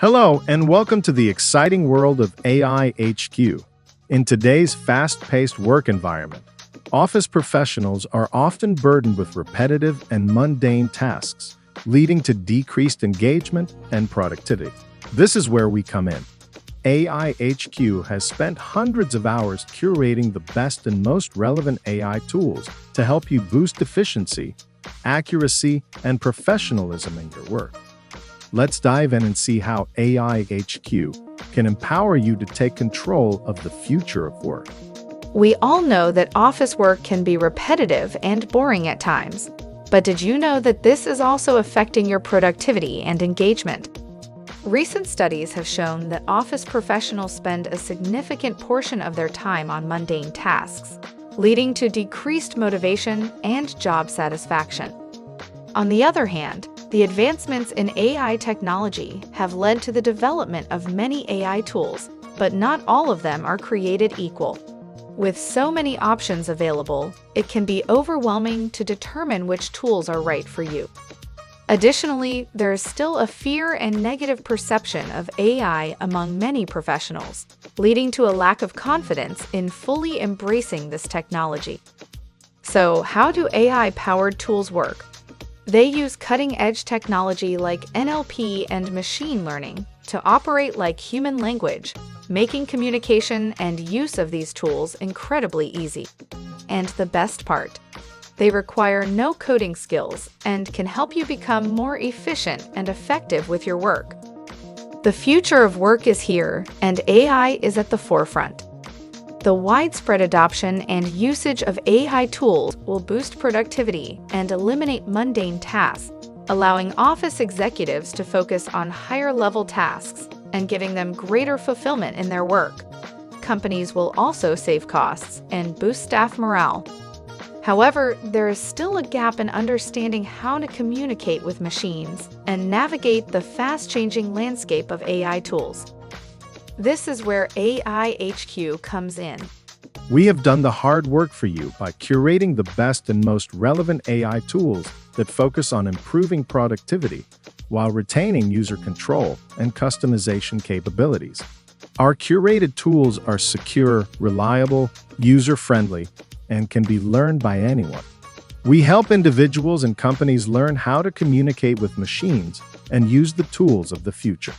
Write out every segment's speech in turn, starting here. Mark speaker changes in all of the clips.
Speaker 1: Hello, and welcome to the exciting world of AIHQ. In today's fast-paced work environment, office professionals are often burdened with repetitive and mundane tasks, leading to decreased engagement and productivity. This is where we come in. AIHQ has spent hundreds of hours curating the best and most relevant AI tools to help you boost efficiency, accuracy, and professionalism in your work. Let's dive in and see how AIHQ can empower you to take control of the future of work.
Speaker 2: We all know that office work can be repetitive and boring at times. But did you know that this is also affecting your productivity and engagement? Recent studies have shown that office professionals spend a significant portion of their time on mundane tasks, leading to decreased motivation and job satisfaction. On the other hand, the advancements in AI technology have led to the development of many AI tools, but not all of them are created equal. With so many options available, it can be overwhelming to determine which tools are right for you. Additionally, there is still a fear and negative perception of AI among many professionals, leading to a lack of confidence in fully embracing this technology. So, how do AI-powered tools work? They use cutting-edge technology like NLP and machine learning to operate like human language, making communication and use of these tools incredibly easy. And the best part, they require no coding skills and can help you become more efficient and effective with your work. The future of work is here, and AI is at the forefront. The widespread adoption and usage of AI tools will boost productivity and eliminate mundane tasks, allowing office executives to focus on higher-level tasks and giving them greater fulfillment in their work. Companies will also save costs and boost staff morale. However, there is still a gap in understanding how to communicate with machines and navigate the fast-changing landscape of AI tools. This is where AIHQ comes in.
Speaker 1: We have done the hard work for you by curating the best and most relevant AI tools that focus on improving productivity while retaining user control and customization capabilities. Our curated tools are secure, reliable, user-friendly, and can be learned by anyone. We help individuals and companies learn how to communicate with machines and use the tools of the future.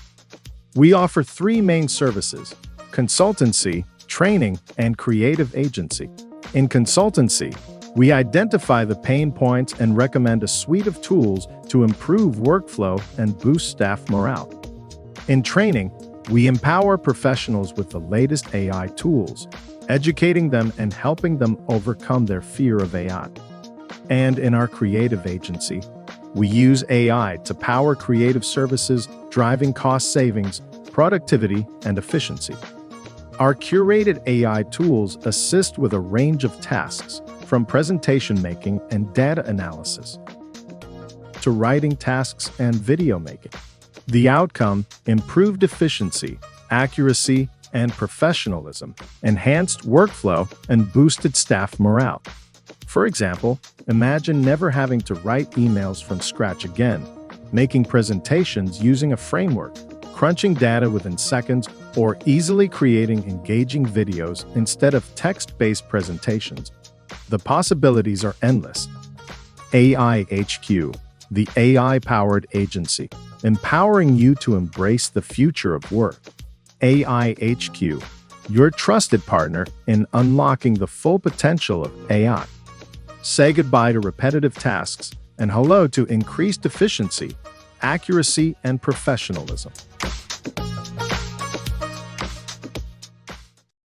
Speaker 1: We offer three main services: consultancy, training, and creative agency. In consultancy, we identify the pain points and recommend a suite of tools to improve workflow and boost staff morale. In training, we empower professionals with the latest AI tools, educating them and helping them overcome their fear of AI. And in our creative agency, we use AI to power creative services, driving cost savings, productivity, and efficiency. Our curated AI tools assist with a range of tasks, from presentation making and data analysis to writing tasks and video making. The outcome: improved efficiency, accuracy, and professionalism, enhanced workflow, and boosted staff morale. For example, imagine never having to write emails from scratch again, making presentations using a framework, crunching data within seconds, or easily creating engaging videos instead of text-based presentations. The possibilities are endless. AIHQ, the AI-powered agency, empowering you to embrace the future of work. AIHQ, your trusted partner in unlocking the full potential of AI. Say goodbye to repetitive tasks and hello to increased efficiency, accuracy, and professionalism.